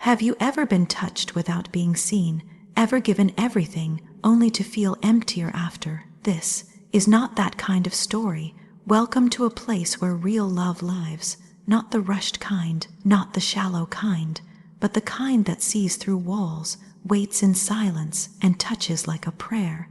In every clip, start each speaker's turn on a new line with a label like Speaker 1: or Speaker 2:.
Speaker 1: Have you ever been touched without being seen, ever given everything only to feel emptier after? This is not that kind of story. Welcome to a place where real love lives, not the rushed kind, not the shallow kind, but the kind that sees through walls, waits in silence, and touches like a prayer.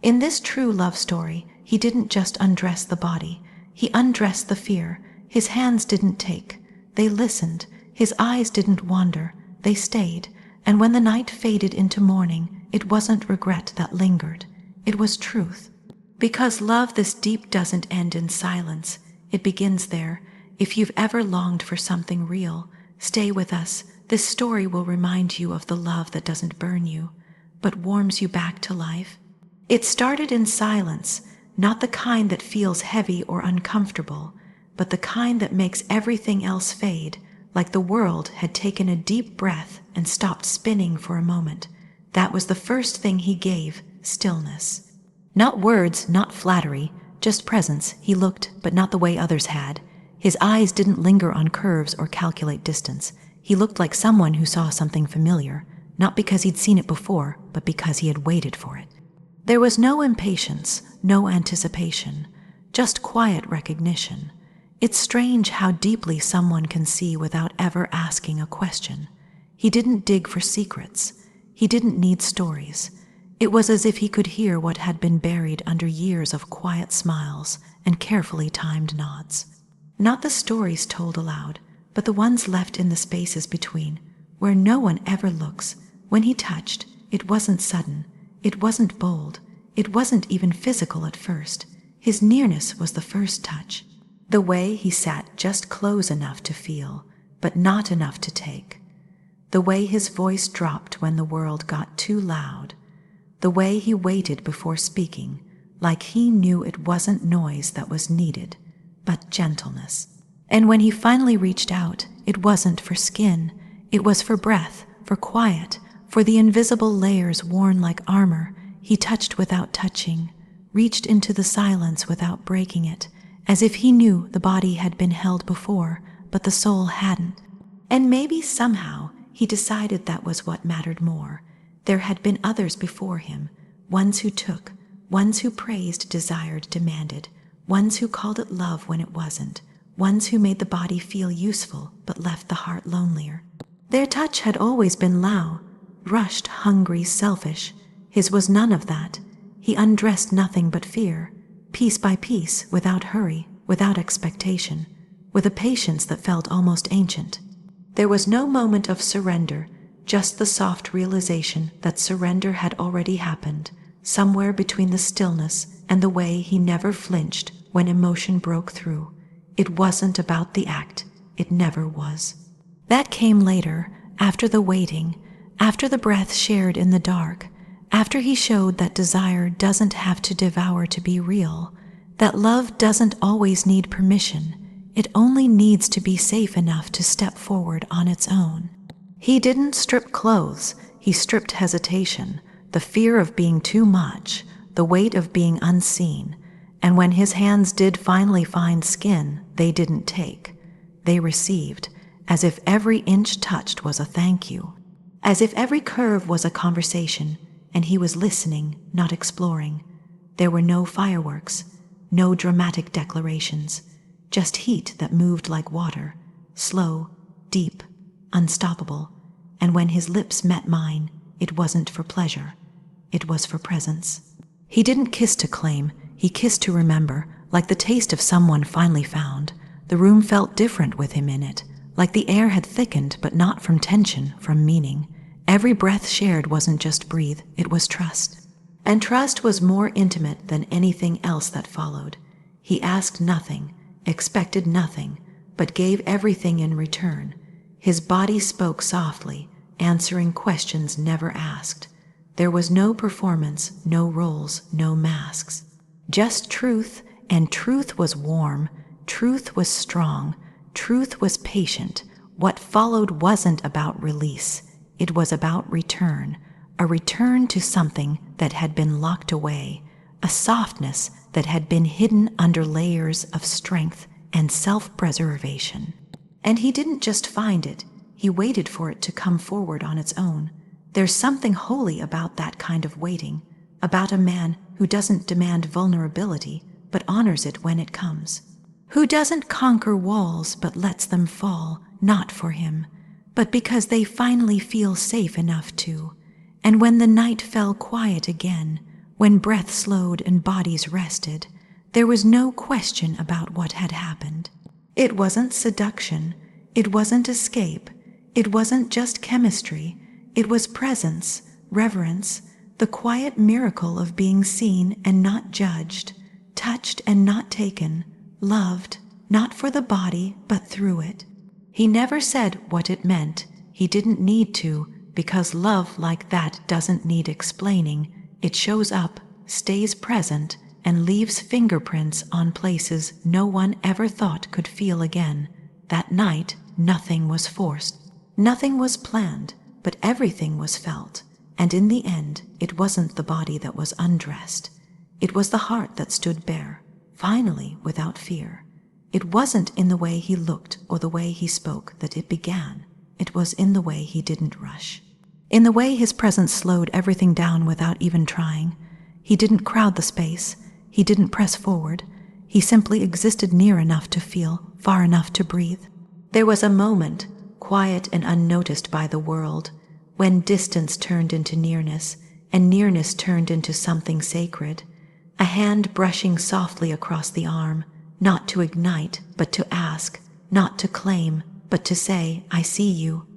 Speaker 1: In this true love story, he didn't just undress the body, he undressed the fear. His hands didn't take, they listened. His eyes didn't wander, they stayed. And when the night faded into morning, it wasn't regret that lingered, it was truth. Because love this deep doesn't end in silence, it begins there. If you've ever longed for something real, stay with us. This story will remind you of the love that doesn't burn you, but warms you back to life. It started in silence, not the kind that feels heavy or uncomfortable, but the kind that makes everything else fade, like the world had taken a deep breath and stopped spinning for a moment. That was the first thing he gave, stillness. Not words, not flattery, just presence. He looked, but not the way others had. His eyes didn't linger on curves or calculate distance. He looked like someone who saw something familiar, not because he'd seen it before, but because he had waited for it. There was no impatience, no anticipation, just quiet recognition. It's strange how deeply someone can see without ever asking a question. He didn't dig for secrets. He didn't need stories. It was as if he could hear what had been buried under years of quiet smiles and carefully timed nods. Not the stories told aloud, but the ones left in the spaces between, where no one ever looks. When he touched, it wasn't sudden, it wasn't bold, it wasn't even physical at first. His nearness was the first touch. The way he sat just close enough to feel, but not enough to take. The way his voice dropped when the world got too loud. The way he waited before speaking, like he knew it wasn't noise that was needed, but gentleness. And when he finally reached out, it wasn't for skin, it was for breath, for quiet, for the invisible layers worn like armor. He touched without touching, reached into the silence without breaking it, as if he knew the body had been held before, but the soul hadn't. And maybe somehow he decided that was what mattered more. There had been others before him, ones who took, ones who praised, desired, demanded, ones who called it love when it wasn't, ones who made the body feel useful but left the heart lonelier. Their touch had always been loud, rushed, hungry, selfish. His was none of that. He undressed nothing but fear, piece by piece, without hurry, without expectation, with a patience that felt almost ancient. There was no moment of surrender, just the soft realization that surrender had already happened, somewhere between the stillness and the way he never flinched when emotion broke through. It wasn't about the act, it never was. That came later, after the waiting, after the breath shared in the dark, after he showed that desire doesn't have to devour to be real, that love doesn't always need permission, it only needs to be safe enough to step forward on its own. He didn't strip clothes, he stripped hesitation, the fear of being too much, the weight of being unseen. And when his hands did finally find skin, they didn't take, they received, as if every inch touched was a thank you, as if every curve was a conversation, and he was listening, not exploring. There were no fireworks, no dramatic declarations, just heat that moved like water, slow, deep, unstoppable. And when his lips met mine, it wasn't for pleasure, it was for presence. He didn't kiss to claim, he kissed to remember, like the taste of someone finally found. The room felt different with him in it, like the air had thickened, but not from tension, from meaning. Every breath shared wasn't just breathe, it was trust. And trust was more intimate than anything else that followed. He asked nothing, expected nothing, but gave everything in return. His body spoke softly, answering questions never asked. There was no performance, no roles, no masks. Just truth, and truth was warm, truth was strong, truth was patient. What followed wasn't about release. It was about return, a return to something that had been locked away, a softness that had been hidden under layers of strength and self-preservation. And he didn't just find it, He waited for it to come forward on its own. There's something holy about that kind of waiting, about a man who doesn't demand vulnerability, but honors it when it comes. Who doesn't conquer walls, but lets them fall, not for him, but because they finally feel safe enough to. And when the night fell quiet again, when breath slowed and bodies rested, there was no question about what had happened. It wasn't seduction. It wasn't escape. It wasn't just chemistry. It was presence, reverence, the quiet miracle of being seen and not judged, touched and not taken, loved, not for the body, but through it. He never said what it meant. He didn't need to, because love like that doesn't need explaining. It shows up, stays present, and leaves fingerprints on places no one ever thought could feel again. That night, nothing was forced. Nothing was planned, but everything was felt. And in the end, it wasn't the body that was undressed. It was the heart that stood bare, finally without fear. It wasn't in the way he looked or the way he spoke that it began. It was in the way he didn't rush. In the way his presence slowed everything down without even trying. He didn't crowd the space. He didn't press forward. He simply existed near enough to feel, far enough to breathe. There was a moment, quiet and unnoticed by the world, when distance turned into nearness, and nearness turned into something sacred. A hand brushing softly across the arm, not to ignite, but to ask, not to claim, but to say, I see you.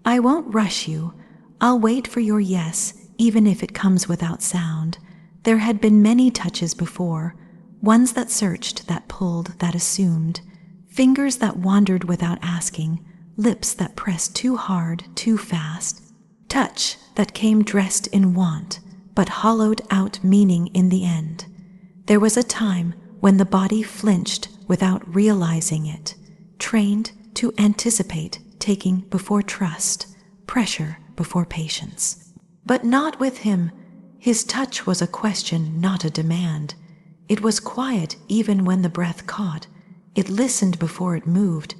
Speaker 1: I won't rush you. I'll wait for your yes, even if it comes without sound. There had been many touches before, ones that searched, that pulled, that assumed, fingers that wandered without asking, lips that pressed too hard, too fast, touch that came dressed in want, but hollowed out meaning in the end. There was a time when the body flinched without realizing it, trained to anticipate, taking before trust, pressure before patience. But not with him. His touch was a question, not a demand. It was quiet even when the breath caught. It listened before it moved.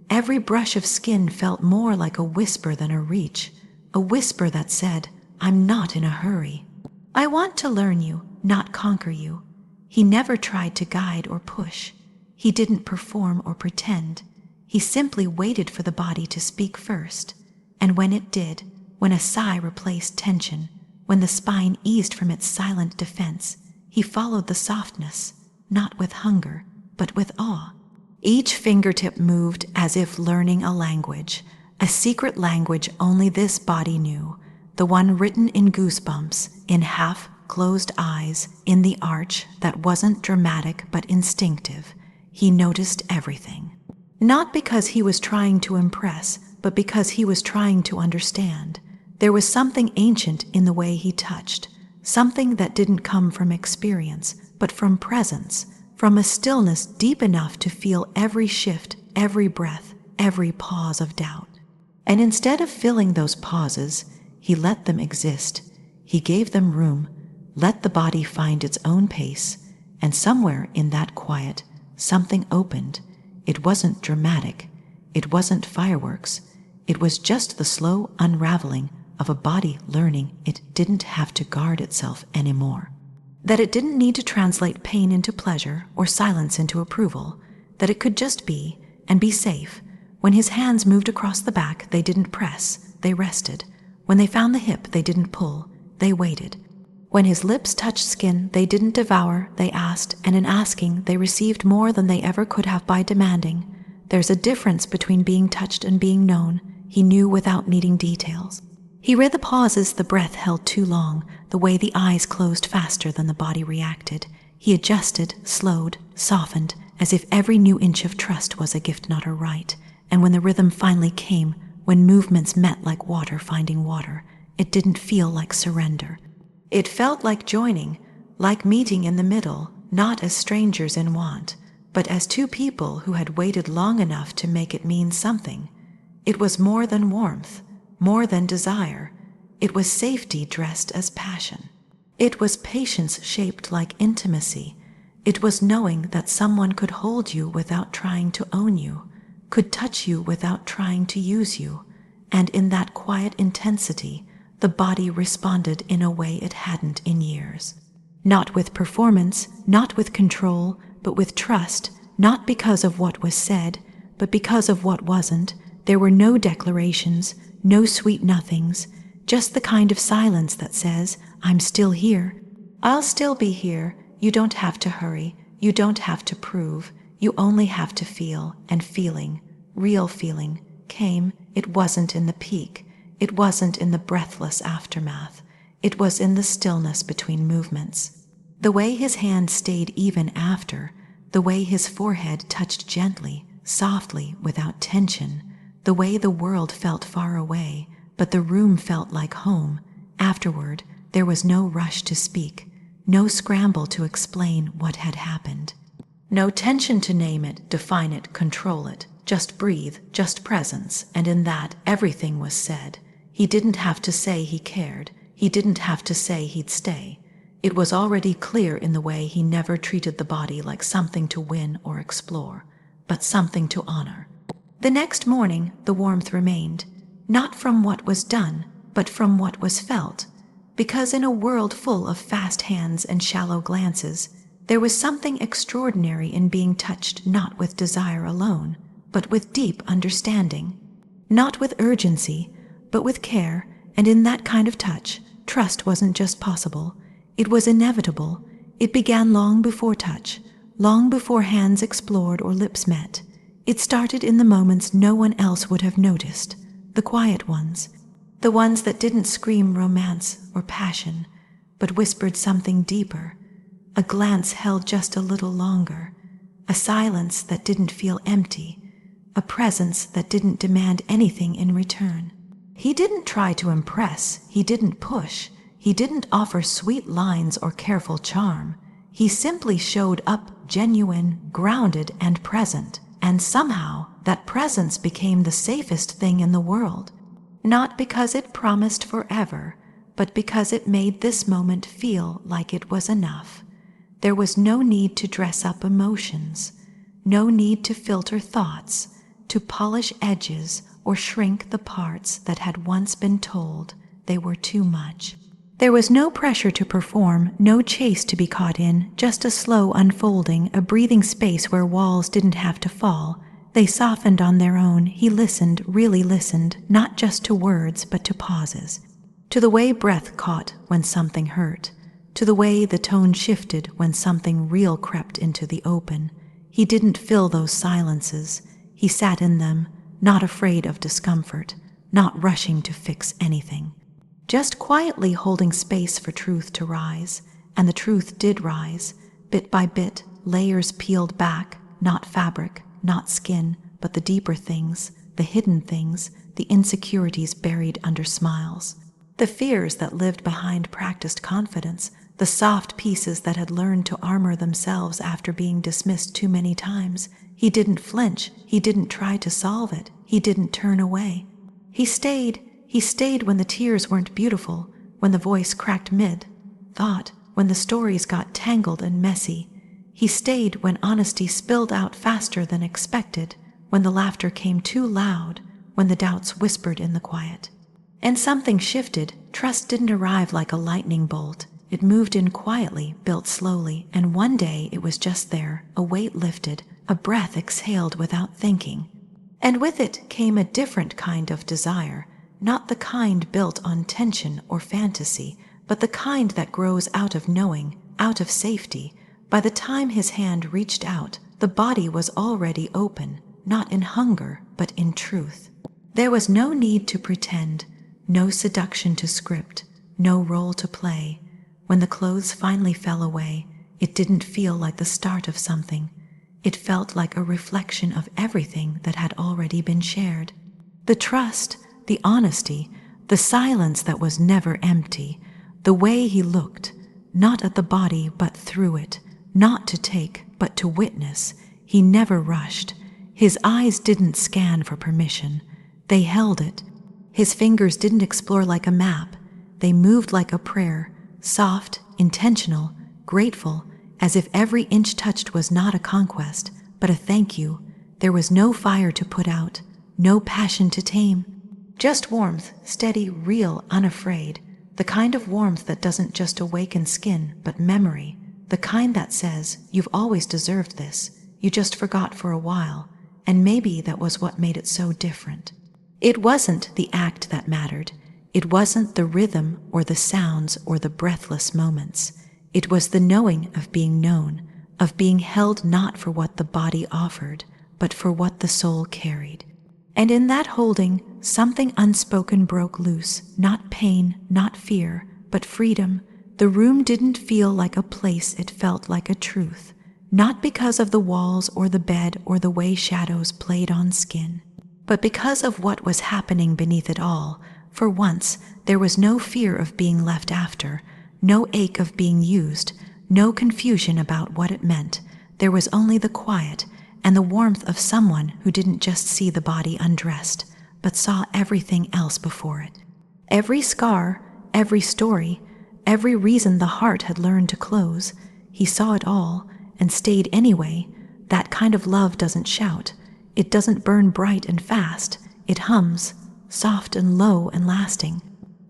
Speaker 1: Every brush of skin felt more like a whisper than a reach, a whisper that said, I'm not in a hurry. I want to learn you, not conquer you. He never tried to guide or push. He didn't perform or pretend. He simply waited for the body to speak first. And when it did, when a sigh replaced tension, when the spine eased from its silent defense, he followed the softness, not with hunger, but with awe. Each fingertip moved as if learning a language, a secret language only this body knew, the one written in goosebumps, in half-closed eyes, in the arch that wasn't dramatic but instinctive. He noticed everything. Not because he was trying to impress, but because he was trying to understand. There was something ancient in the way he touched, something that didn't come from experience, but from presence, from a stillness deep enough to feel every shift, every breath, every pause of doubt. And instead of filling those pauses, he let them exist. He gave them room, let the body find its own pace, and somewhere in that quiet, something opened. It wasn't dramatic. It wasn't fireworks. It was just the slow unraveling of a body learning it didn't have to guard itself anymore. That it didn't need to translate pain into pleasure or silence into approval. That it could just be, and be safe. When his hands moved across the back, they didn't press, they rested. When they found the hip, they didn't pull, they waited. When his lips touched skin, they didn't devour, they asked, and in asking, they received more than they ever could have by demanding. There's a difference between being touched and being known. He knew without needing details. He read the pauses the breath held too long, the way the eyes closed faster than the body reacted. He adjusted, slowed, softened, as if every new inch of trust was a gift, not a right. And when the rhythm finally came, when movements met like water finding water, it didn't feel like surrender. It felt like joining, like meeting in the middle, not as strangers in want, but as two people who had waited long enough to make it mean something. It was more than warmth, more than desire. It was safety dressed as passion. It was patience shaped like intimacy. It was knowing that someone could hold you without trying to own you, could touch you without trying to use you, and in that quiet intensity, the body responded in a way it hadn't in years. Not with performance, not with control, but with trust, not because of what was said, but because of what wasn't. There were no declarations, no sweet nothings, just the kind of silence that says, I'm still here. I'll still be here. You don't have to hurry. You don't have to prove. You only have to feel, and feeling, real feeling, came. It wasn't in the peak. It wasn't in the breathless aftermath. It was in the stillness between movements. The way his hand stayed even after, the way his forehead touched gently, softly, without tension, the way the world felt far away, but the room felt like home. Afterward, there was no rush to speak, no scramble to explain what had happened. No tension to name it, define it, control it. Just breathe, just presence, and in that, everything was said. He didn't have to say he cared. He didn't have to say he'd stay. It was already clear in the way he never treated the body like something to win or explore, but something to honor. The next morning, the warmth remained, not from what was done, but from what was felt. Because in a world full of fast hands and shallow glances, there was something extraordinary in being touched not with desire alone, but with deep understanding. Not with urgency, but with care, and in that kind of touch, trust wasn't just possible, it was inevitable. It began long before touch, long before hands explored or lips met. It started in the moments no one else would have noticed, the quiet ones, the ones that didn't scream romance or passion, but whispered something deeper, a glance held just a little longer, a silence that didn't feel empty, a presence that didn't demand anything in return. He didn't try to impress, he didn't push, he didn't offer sweet lines or careful charm. He simply showed up genuine, grounded, and present, and somehow that presence became the safest thing in the world. Not because it promised forever, but because it made this moment feel like it was enough. There was no need to dress up emotions, no need to filter thoughts, to polish edges or shrink the parts that had once been told they were too much. There was no pressure to perform, no chase to be caught in, just a slow unfolding, a breathing space where walls didn't have to fall. They softened on their own. He listened, really listened, not just to words, but to pauses. To the way breath caught when something hurt. To the way the tone shifted when something real crept into the open. He didn't fill those silences. He sat in them, not afraid of discomfort, not rushing to fix anything. Just quietly holding space for truth to rise, and the truth did rise. Bit by bit, layers peeled back, not fabric, not skin, but the deeper things, the hidden things, the insecurities buried under smiles. The fears that lived behind practiced confidence, the soft pieces that had learned to armor themselves after being dismissed too many times. He didn't flinch, he didn't try to solve it, he didn't turn away. He stayed when the tears weren't beautiful, when the voice cracked mid-thought, when the stories got tangled and messy. He stayed when honesty spilled out faster than expected, when the laughter came too loud, when the doubts whispered in the quiet. And something shifted. Trust didn't arrive like a lightning bolt. It moved in quietly, built slowly, and one day it was just there, a weight lifted, a breath exhaled without thinking. And with it came a different kind of desire, not the kind built on tension or fantasy, but the kind that grows out of knowing, out of safety. By the time his hand reached out, the body was already open, not in hunger, but in truth. There was no need to pretend, no seduction to script, no role to play. When the clothes finally fell away, it didn't feel like the start of something. It felt like a reflection of everything that had already been shared. The trust, the honesty, the silence that was never empty, the way he looked, not at the body but through it, not to take but to witness. He never rushed. His eyes didn't scan for permission. They held it. His fingers didn't explore like a map. They moved like a prayer, soft, intentional, grateful, as if every inch touched was not a conquest, but a thank you. There was no fire to put out, no passion to tame. Just warmth, steady, real, unafraid. The kind of warmth that doesn't just awaken skin, but memory. The kind that says, you've always deserved this, you just forgot for a while, and maybe that was what made it so different. It wasn't the act that mattered. It wasn't the rhythm or the sounds or the breathless moments. It was the knowing of being known, of being held not for what the body offered, but for what the soul carried. And in that holding, something unspoken broke loose, not pain, not fear, but freedom. The room didn't feel like a place, it felt like a truth, not because of the walls or the bed or the way shadows played on skin, but because of what was happening beneath it all. For once, there was no fear of being left after, no ache of being used, no confusion about what it meant. There was only the quiet and the warmth of someone who didn't just see the body undressed, but saw everything else before it. Every scar, every story, every reason the heart had learned to close, he saw it all and stayed anyway. That kind of love doesn't shout. It doesn't burn bright and fast. It hums, soft and low and lasting.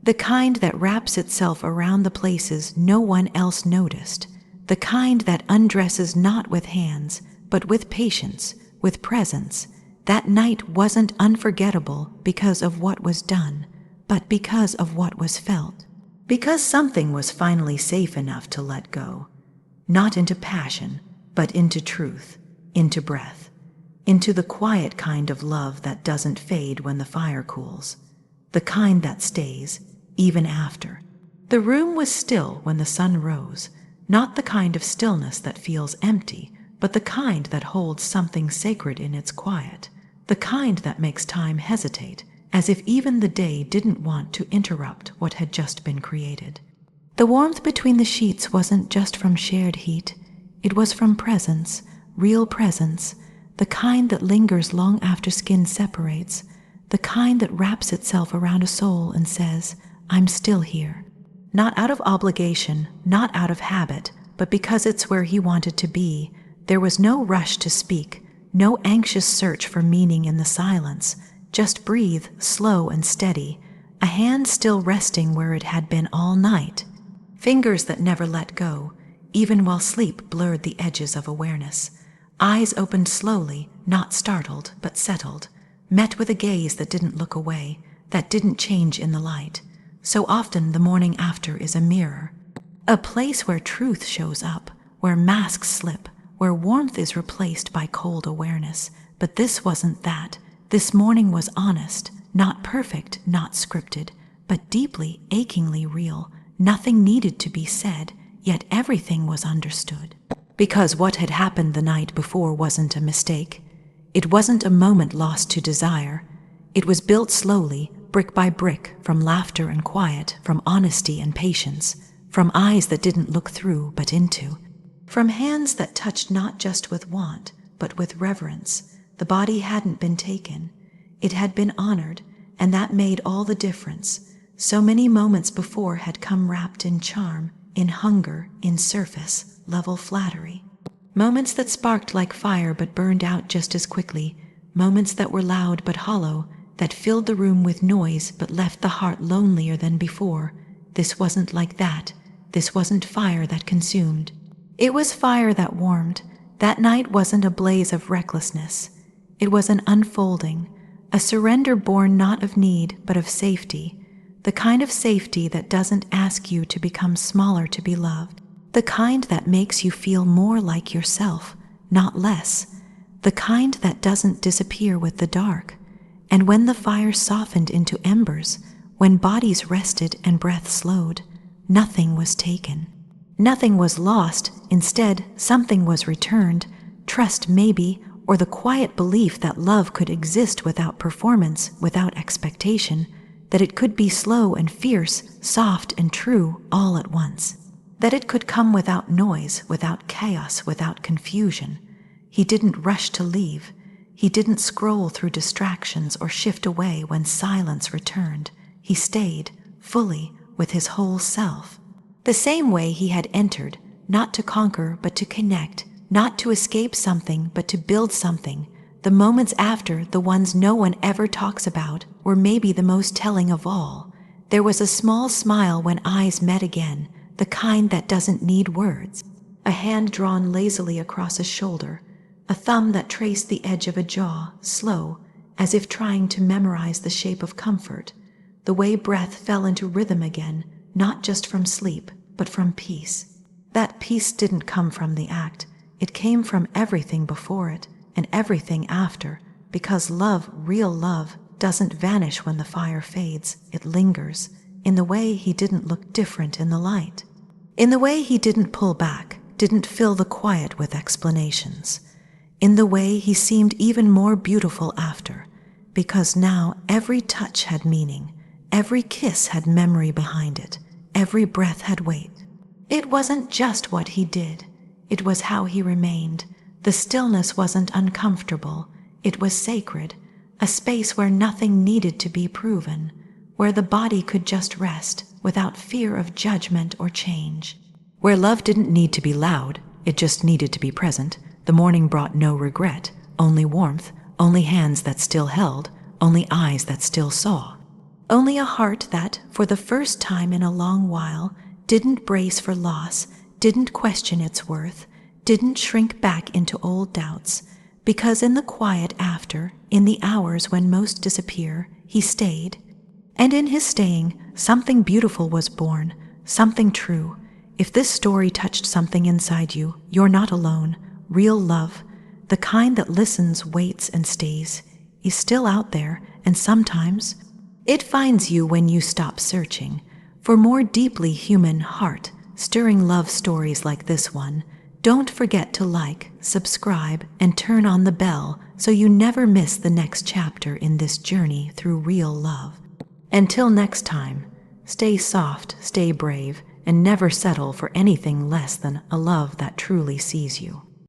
Speaker 1: The kind that wraps itself around the places no one else noticed. The kind that undresses not with hands, but with patience, with presence. That night wasn't unforgettable because of what was done, but because of what was felt. Because something was finally safe enough to let go. Not into passion, but into truth, into breath, into the quiet kind of love that doesn't fade when the fire cools, the kind that stays, even after. The room was still when the sun rose, not the kind of stillness that feels empty, but the kind that holds something sacred in its quiet, the kind that makes time hesitate, as if even the day didn't want to interrupt what had just been created. The warmth between the sheets wasn't just from shared heat, it was from presence, real presence, the kind that lingers long after skin separates, the kind that wraps itself around a soul and says, I'm still here. Not out of obligation, not out of habit, but because it's where he wanted to be. There was no rush to speak, no anxious search for meaning in the silence. Just breathe, slow and steady, a hand still resting where it had been all night. Fingers that never let go, even while sleep blurred the edges of awareness. Eyes opened slowly, not startled, but settled, met with a gaze that didn't look away, that didn't change in the light. So often the morning after is a mirror, a place where truth shows up, where masks slip, where warmth is replaced by cold awareness. But this wasn't that. This morning was honest, not perfect, not scripted, but deeply, achingly real. Nothing needed to be said, yet everything was understood. Because what had happened the night before wasn't a mistake. It wasn't a moment lost to desire. It was built slowly, brick by brick, from laughter and quiet, from honesty and patience, from eyes that didn't look through but into, from hands that touched not just with want, but with reverence. The body hadn't been taken. It had been honored, and that made all the difference. So many moments before had come wrapped in charm, in hunger, in surface level flattery. Moments that sparked like fire but burned out just as quickly. Moments that were loud but hollow, that filled the room with noise but left the heart lonelier than before. This wasn't like that. This wasn't fire that consumed. It was fire that warmed. That night wasn't a blaze of recklessness. It was an unfolding, a surrender born not of need but of safety, the kind of safety that doesn't ask you to become smaller to be loved, the kind that makes you feel more like yourself, not less, the kind that doesn't disappear with the dark. And when the fire softened into embers, when bodies rested and breath slowed, nothing was taken. Nothing was lost. Instead, something was returned. Trust maybe, or the quiet belief that love could exist without performance, without expectation, that it could be slow and fierce, soft and true all at once, that it could come without noise, without chaos, without confusion. He didn't rush to leave. He didn't scroll through distractions or shift away when silence returned. He stayed, fully, with his whole self. The same way he had entered, not to conquer but to connect, not to escape something but to build something, The moments after, the ones no one ever talks about, were maybe the most telling of all. There was a small smile when eyes met again, the kind that doesn't need words. A hand drawn lazily across a shoulder, a thumb that traced the edge of a jaw, slow, as if trying to memorize the shape of comfort. The way breath fell into rhythm again, not just from sleep, but from peace. That peace didn't come from the act. It came from everything before it and everything after, because love, real love, doesn't vanish when the fire fades. It lingers, in the way he didn't look different in the light. In the way he didn't pull back, didn't fill the quiet with explanations. In the way he seemed even more beautiful after, because now every touch had meaning, every kiss had memory behind it, every breath had weight. It wasn't just what he did, it was how he remained. The stillness wasn't uncomfortable, it was sacred, a space where nothing needed to be proven, where the body could just rest without fear of judgment or change. Where love didn't need to be loud, it just needed to be present. The morning brought no regret, only warmth, only hands that still held, only eyes that still saw. Only a heart that, for the first time in a long while, didn't brace for loss, didn't question its worth, didn't shrink back into old doubts, because in the quiet after, in the hours when most disappear, he stayed. And in his staying, something beautiful was born, something true. If this story touched something inside you, you're not alone. Real love, the kind that listens, waits, and stays, is still out there, and sometimes it finds you when you stop searching. For more deeply human, heart-stirring love stories like this one, don't forget to like, subscribe, and turn on the bell so you never miss the next chapter in this journey through real love. Until next time, stay soft, stay brave, and never settle for anything less than a love that truly sees you.